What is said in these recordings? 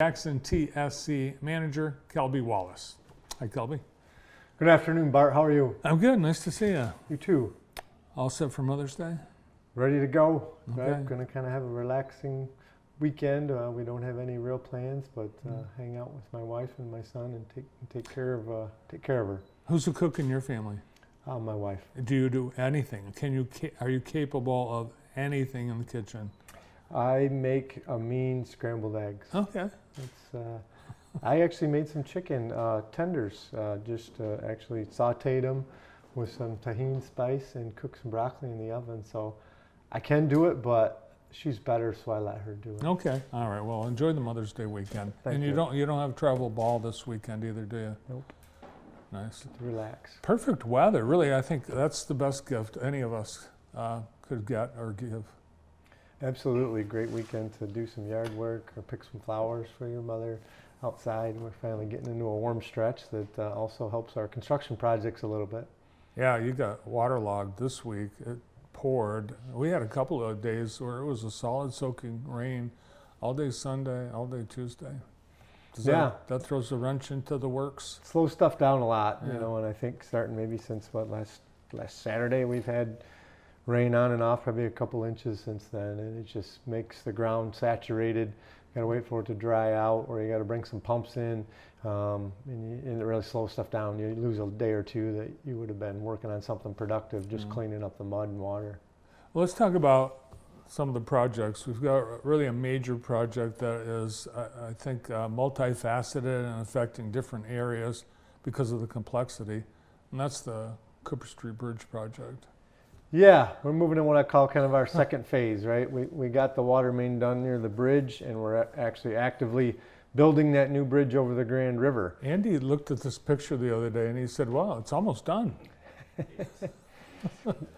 Jackson TSC manager, Kelby Wallace. Hi, Kelby. Good afternoon, Bart. How are you? I'm good. Nice to see you. You too. All set for Mother's Day? Ready to go. Okay. Right? Going to kind of have a relaxing weekend. We don't have any real plans, but hang out with my wife and my son and take care of her. Who's the cook in your family? My wife. Do you do anything? Are you capable of anything in the kitchen? I make a mean scrambled eggs. Okay. I actually made some chicken tenders. Actually sauteed them with some tahini spice and cooked some broccoli in the oven. So I can do it, but she's better, so I let her do it. Okay. All right. Well, enjoy the Mother's Day weekend. Thank you. You don't have travel ball this weekend either, do you? Nope. Nice. Relax. Perfect weather. Really, I think that's the best gift any of us could get or give. Absolutely. Great weekend to do some yard work or pick some flowers for your mother outside. We're finally getting into a warm stretch that also helps our construction projects a little bit. Yeah, you got waterlogged this week. It poured. We had a couple of days where it was a solid soaking rain all day Sunday, all day Tuesday. That throws a wrench into the works. Slows stuff down a lot, Yeah. and I think starting maybe since last Saturday we've had rain on and off, probably a couple inches since then, and it just makes the ground saturated. Got to wait for it to dry out, or you got to bring some pumps in, and it really slows stuff down. You lose a day or two that you would have been working on something productive, just cleaning up the mud and water. Well, let's talk about some of the projects. We've got really a major project that is, I think, multifaceted and affecting different areas because of the complexity, and that's the Cooper Street Bridge project. Yeah, we're moving in what I call kind of our second phase, right? We got the water main done near the bridge, and we're actually actively building that new bridge over the Grand River. Andy looked at this picture the other day and he said, wow, it's almost done.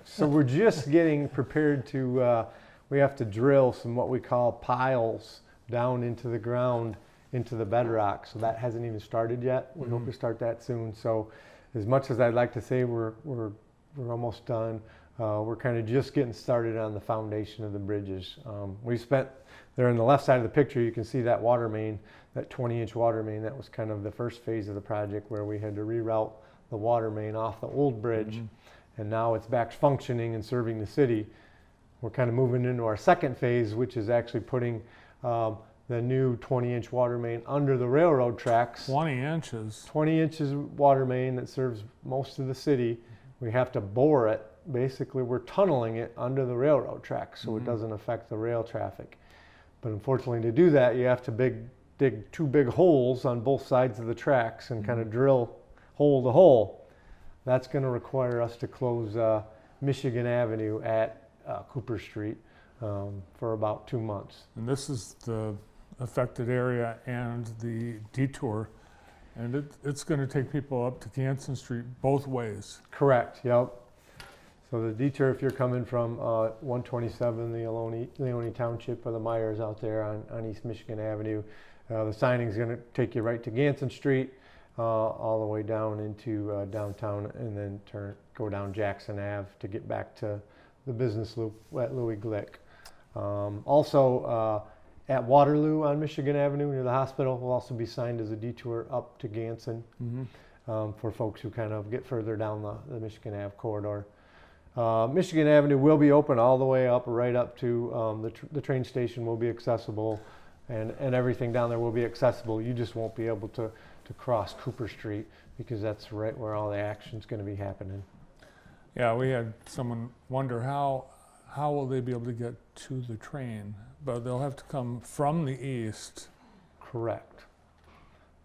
So we're just getting prepared to, we have to drill some what we call piles down into the ground, into the bedrock. So that hasn't even started yet. We hope to start that soon. So as much as I'd like to say we're almost done, we're kind of just getting started on the foundation of the bridges. We spent there on the left side of the picture, you can see that water main, that 20-inch water main. That was kind of the first phase of the project where we had to reroute the water main off the old bridge. And now it's back functioning and serving the city. We're kind of moving into our second phase, which is actually putting the new 20-inch water main under the railroad tracks. 20 inches. 20 inches water main that serves most of the city. We have to bore it. Basically, we're tunneling it under the railroad tracks so it doesn't affect the rail traffic. But unfortunately, to do that, you have to dig two big holes on both sides of the tracks and kind of drill hole to hole. That's going to require us to close Michigan Avenue at Cooper Street for about 2 months. And this is the affected area and the detour. And it's going to take people up to Ganson Street both ways. Correct, yep. So the detour, if you're coming from 127, the Leone Township, or the Myers out there on East Michigan Avenue, the signing is going to take you right to Ganson Street, all the way down into downtown, and then go down Jackson Ave to get back to the business loop at Louis Glick. Also, at Waterloo on Michigan Avenue near the hospital will also be signed as a detour up to Ganson for folks who kind of get further down the Michigan Ave corridor. Michigan Avenue will be open all the way up, right up to the train station will be accessible, and everything down there will be accessible. You just won't be able to cross Cooper Street because that's right where all the action's going to be happening. Yeah, we had someone wonder how will they be able to get to the train, but they'll have to come from the east. Correct.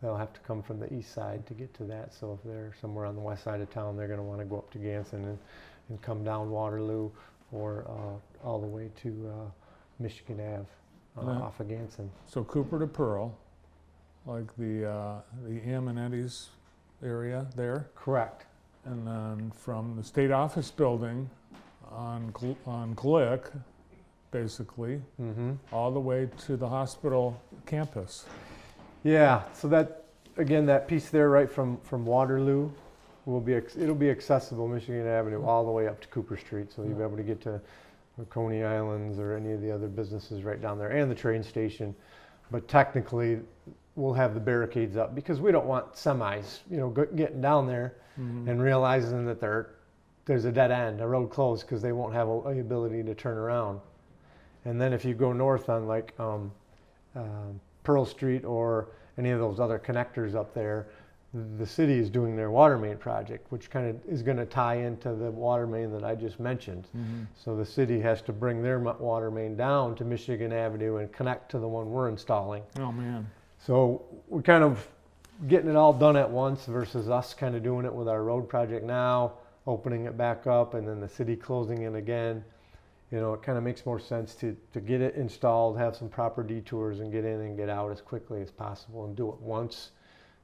They'll have to come from the east side to get to that. So if they're somewhere on the west side of town, they're going to want to go up to Ganson and come down Waterloo or all the way to Michigan Ave off of Ganson. So Cooper to Pearl, like the M and Eddie's area there. Correct. And then from the state office building on Glick, basically, all the way to the hospital campus. Yeah, so that piece there right from Waterloo it'll be accessible, Michigan Avenue, all the way up to Cooper Street. So you'll be able to get to Coney Islands or any of the other businesses right down there, and the train station. but technically we'll have the barricades up because we don't want semis, getting down there and realizing that there's a dead end, a road closed because they won't have the ability to turn around. And then if you go north on like Pearl Street or any of those other connectors up there, the city is doing their water main project, which kind of is going to tie into the water main that I just mentioned. So the city has to bring their water main down to Michigan Avenue and connect to the one we're installing. Oh, man. So we're kind of getting it all done at once versus us kind of doing it with our road project now, opening it back up, and then the city closing it again. It kind of makes more sense to get it installed, have some proper detours, and get in and get out as quickly as possible and do it once.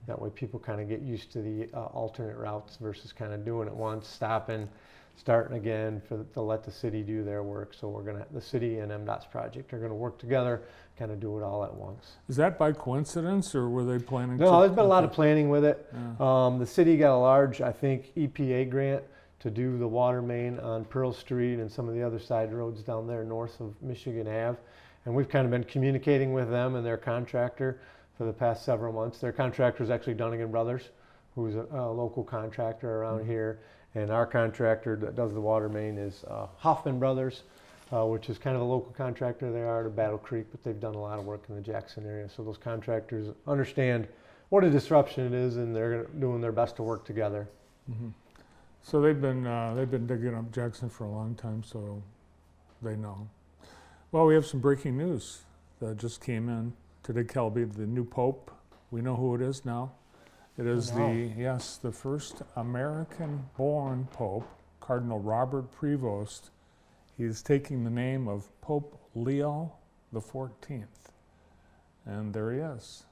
That way people kind of get used to the alternate routes versus kind of doing it once, stopping, starting again to let the city do their work. So the city and MDOT's project are going to work together, kind of do it all at once. Is that by coincidence, or were they planning to? No, there's been a lot of planning with it. Yeah. The city got a large, I think, EPA grant to do the water main on Pearl Street and some of the other side roads down there north of Michigan Ave. And we've kind of been communicating with them and their contractor for the past several months. Their contractor is actually Dunnigan Brothers, who's a local contractor around here. And our contractor that does the water main is Hoffman Brothers, which is kind of a local contractor. They are to Battle Creek, but they've done a lot of work in the Jackson area. So those contractors understand what a disruption it is, and they're doing their best to work together. So they've been digging up Jackson for a long time, so they know. Well, we have some breaking news that just came in. Today, Kelby, the new Pope. We know who it is now. It is the first American-born Pope, Cardinal Robert Prevost. He's taking the name of Pope Leo XIV. And there he is.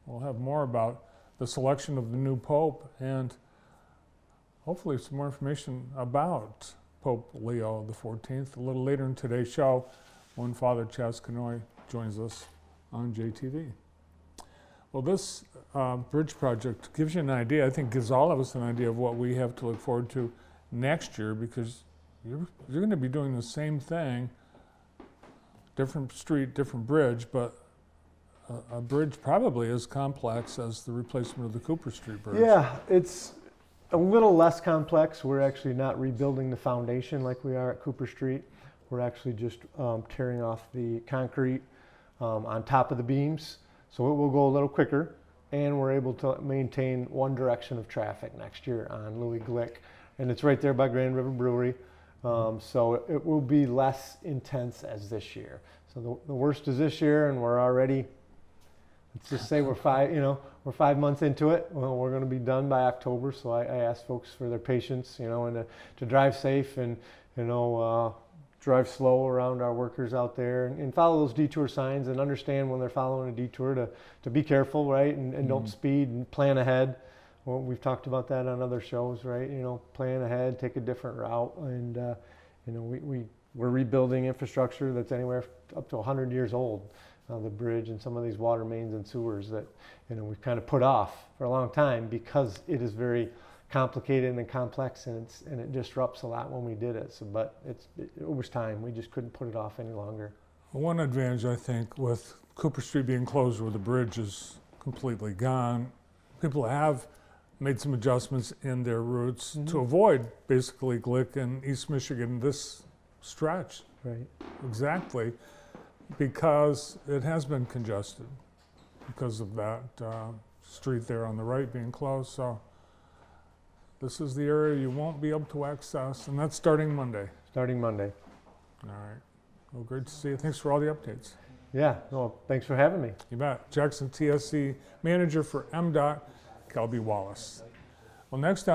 We'll have more about the selection of the new Pope and hopefully some more information about Pope Leo XIV a little later in today's show when Father Chas Canoy joins us on JTV. Well, this bridge project gives you an idea, I think gives all of us an idea of what we have to look forward to next year, because you're going to be doing the same thing, different street, different bridge, but a bridge probably as complex as the replacement of the Cooper Street Bridge. Yeah, it's a little less complex. We're actually not rebuilding the foundation like we are at Cooper Street. We're actually just tearing off the concrete on top of the beams. So it will go a little quicker, and we're able to maintain one direction of traffic next year on Louis Glick. And it's right there by Grand River Brewery. So it will be less intense as this year. So the worst is this year, and we're already, let's just say we're 5 months into it. Well, we're going to be done by October. So I ask folks for their patience, and to drive safe and, drive slow around our workers out there and follow those detour signs and understand when they're following a detour to be careful, right? And don't speed and plan ahead. Well, we've talked about that on other shows, right? Plan ahead, take a different route. And, we're rebuilding infrastructure that's anywhere up to 100 years old. The bridge and some of these water mains and sewers that, we've kind of put off for a long time because it is very complicated and complex, and it disrupts a lot when we did it. So, but it was time. We just couldn't put it off any longer. One advantage, I think, with Cooper Street being closed where the bridge is completely gone, people have made some adjustments in their routes to avoid basically Glick and East Michigan this stretch. Right. Exactly, because it has been congested because of that street there on the right being closed. So this is the area you won't be able to access, and that's starting Monday. Starting Monday. All right. Well, great to see you. Thanks for all the updates. Yeah. Well, thanks for having me. You bet. Jackson TSC Manager for MDOT, Kelby Wallace. Well, next time.